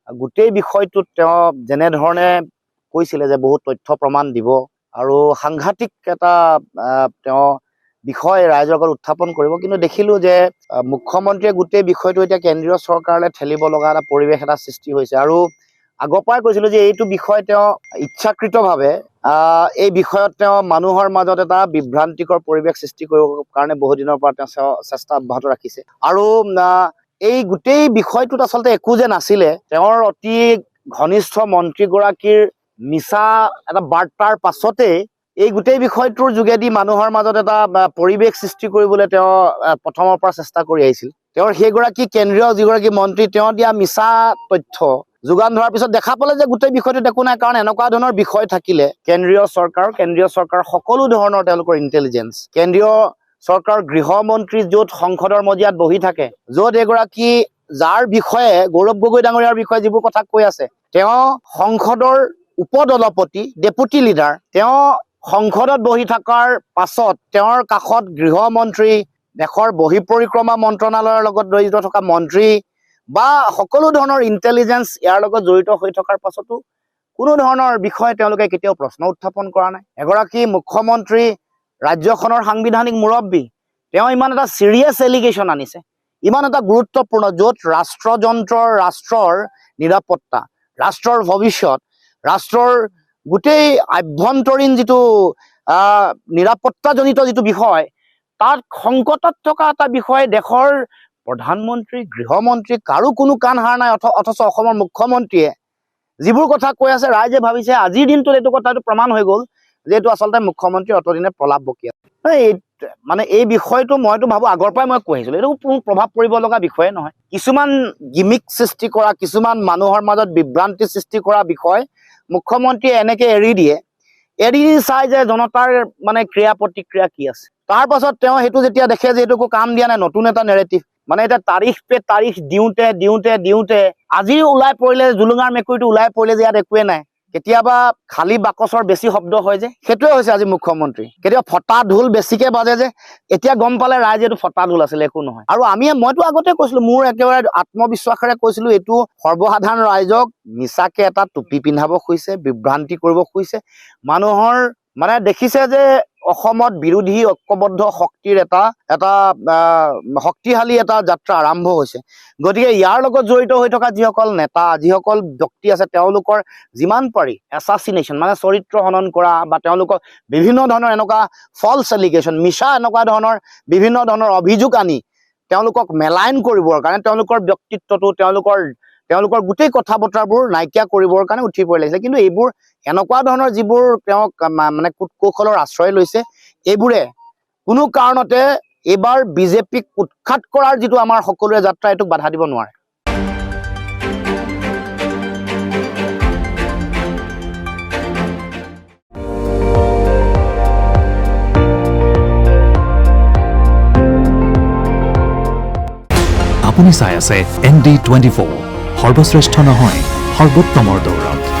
গোটেই বিষয়টোত তেওঁ যেনেধৰণে কৈছিলে যে বহুত তথ্য প্ৰমাণ দিব আৰু সাংঘাতিক এটা তেওঁ বিষয় ৰাইজৰ আগত উত্থাপন কৰিব, কিন্তু দেখিলোঁ যে মুখ্যমন্ত্ৰীয়ে গোটেই বিষয়টো এতিয়া কেন্দ্ৰীয় চৰকাৰলৈ ঠেলিব লগা এটা পৰিৱেশ এটা সৃষ্টি হৈছে। আৰু আগৰ পৰাই কৈছিলোঁ যে এইটো বিষয় তেওঁ ইচ্ছাকৃতভাৱে এই বিষয়ত তেওঁ মানুহৰ মাজত এটা বিভ্ৰান্তিকৰ পৰিৱেশ সৃষ্টি কৰিবৰ কাৰণে বহুদিনৰ পৰা তেওঁ চেষ্টা অব্যাহত ৰাখিছে। আৰু এই গোটেই বিষয়টোত আচলতে একো যে নাছিলে, তেওঁৰ অতি ঘনিষ্ঠ মন্ত্ৰীগৰাকীৰ মিছা এটা বাৰ্তাৰ পাছতেই এই গোটেই বিষয়টোৰ যোগেদি মানুহৰ মাজত এটা পৰিৱেশ সৃষ্টি কৰিবলৈ তেওঁ প্ৰথমৰ পৰা চেষ্টা কৰি আহিছিল। তেওঁৰ সেইগৰাকী কেন্দ্ৰীয় যিগৰাকী মন্ত্ৰী তেওঁ দিয়া মিছা তথ্য যোগান ধৰাৰ পিছত দেখা পালে যে গোটেই বিষয়টোত একো নাই। কাৰণ এনেকুৱা ধৰণৰ বিষয় থাকিলে কেন্দ্ৰীয় চৰকাৰ সকলো ধৰণৰ তেওঁলোকৰ ইণ্টেলিজেঞ্চ, কেন্দ্ৰীয় চৰকাৰৰ গৃহমন্ত্ৰী য'ত সংসদৰ মজিয়াত বহি থাকে, য'ত এগৰাকী যাৰ বিষয়ে গৌৰৱ গগৈ ডাঙৰীয়াৰ বিষয়ে যিবোৰ কথা কৈ আছে, তেওঁ সংসদৰ উপদলপতি ডেপুটি লিডাৰ, তেওঁ সংসদত বহি থকাৰ পাছত তেওঁৰ কাষত গৃহমন্ত্ৰী, দেশৰ বহি পৰিক্ৰমা মন্ত্ৰণালয়ৰ লগত জড়িত থকা মন্ত্ৰী বা সকলো ধৰণৰ ইণ্টেলিজেঞ্চ ইয়াৰ লগত জড়িত হৈ থকাৰ পাছতো কোনো ধৰণৰ বিষয়ে তেওঁলোকে কেতিয়াও প্ৰশ্ন উত্থাপন কৰা নাই। এগৰাকী মুখ্যমন্ত্ৰী, ৰাজ্যখনৰ সাংবিধানিক মুৰব্বী, তেওঁ ইমান এটা চিৰিয়াছ এলিগেশ্যন আনিছে, ইমান এটা গুৰুত্বপূৰ্ণ, য'ত ৰাষ্ট্ৰৰ নিৰাপত্তা, ৰাষ্ট্ৰৰ ভৱিষ্যত, ৰাষ্ট্ৰৰ গোটেই আভ্যন্তৰীণ যিটো নিৰাপত্তাজনিত যিটো বিষয়, তাত সংকটত থকা এটা বিষয় দেশৰ প্ৰধানমন্ত্ৰী, গৃহমন্ত্ৰী কাৰো কোনো কাণ সাৰ নাই। অথচ অসমৰ মুখ্যমন্ত্ৰীয়ে যিবোৰ কথা কৈ আছে, ৰাইজে ভাবিছে আজিৰ দিনটোত এইটো কথাটো প্ৰমাণ হৈ গ'ল যে এইটো আচলতে মুখ্যমন্ত্ৰী অতদিনে প্ৰলাপ বকি আছে। মানে এই বিষয়টো মইতো ভাবোঁ আগৰ পৰাই মই কৈ আহিছিলোঁ, এইটো কোনো প্ৰভাৱ পৰিব লগা বিষয়ে নহয়। কিছুমান গিমিক সৃষ্টি কৰা, কিছুমান মানুহৰ মাজত বিভ্ৰান্তি সৃষ্টি কৰা বিষয় মুখ্যমন্ত্ৰীয়ে এনেকে এৰি দিয়ে, এৰি চাই যে জনতাৰ মানে ক্ৰিয়া প্ৰতিক্ৰিয়া কি আছে। তাৰ পাছত তেওঁ সেইটো যেতিয়া দেখে যে এইটো একো কাম দিয়া নাই, নতুন এটা নেৰেটিভ, মানে এতিয়া তাৰিখ দিওঁতে আজি ওলাই পৰিলে, জুলুঙাৰ মেকুৰীটো ওলাই পৰিলে যে ইয়াত একোৱে নাই। কেতিয়াবা খালী বাকচৰ বেছি শব্দ হয় যে, সেইটোৱে হৈছে আজি মুখ্যমন্ত্ৰী। কেতিয়াবা ফটা ঢোল বেছিকে বাজে যে, এতিয়া গম পালে ৰাইজে এইটো ফটা ঢোল আছিলে, একো নহয়। আৰু মইতো আগতে কৈছিলো, মোৰ একেবাৰে আত্মবিশ্বাসেৰে কৈছিলো, এইটো সৰ্বসাধাৰণ ৰাইজক মিছাকে এটা টুপি পিন্ধাব খুজিছে, বিভ্ৰান্তি কৰিব খুজিছে। মানুহৰ মানে দেখিছে যে অসমত বিৰোধী ঐক্যবদ্ধ শক্তিৰ এটা শক্তিশালী এটা যাত্ৰা আৰম্ভ হৈছে। গতিকে ইয়াৰ লগত জড়িত হৈ থকা যিসকল নেতা, যিসকল ব্যক্তি আছে, তেওঁলোকৰ যিমান পাৰি এছাচিনেশ্যন, মানে চৰিত্ৰ হনন কৰা, বা তেওঁলোকক বিভিন্ন ধৰণৰ এনেকুৱা ফলছ এলিগেশ্যন, মিছা এনেকুৱা ধৰণৰ বিভিন্ন ধৰণৰ অভিযোগ আনি তেওঁলোকক মেলাইন কৰিবৰ কাৰণে, তেওঁলোকৰ ব্যক্তিত্বটো, তেওঁলোকৰ গোটেই কথা বতৰাবোৰ নাইকিয়া কৰিবৰ কাৰণে উঠি পৰি লাগিছে। কিন্তু এইবোৰ এনেকুৱা ধৰণৰ যিবোৰ তেওঁক মানে কূটকৌশলৰ আশ্ৰয় লৈছে, এইবোৰে কোনো কাৰণতে এইবাৰ বিজেপিক উৎখাত কৰাৰ যিটো আমাৰ সকলোৰে যাত্ৰা, এইটোক বাধা দিব নোৱাৰে। আপুনি চাই আছে ND24, সৰ্বশ্ৰেষ্ঠ নহয়, সৰ্বোত্তমৰ দৌৰত।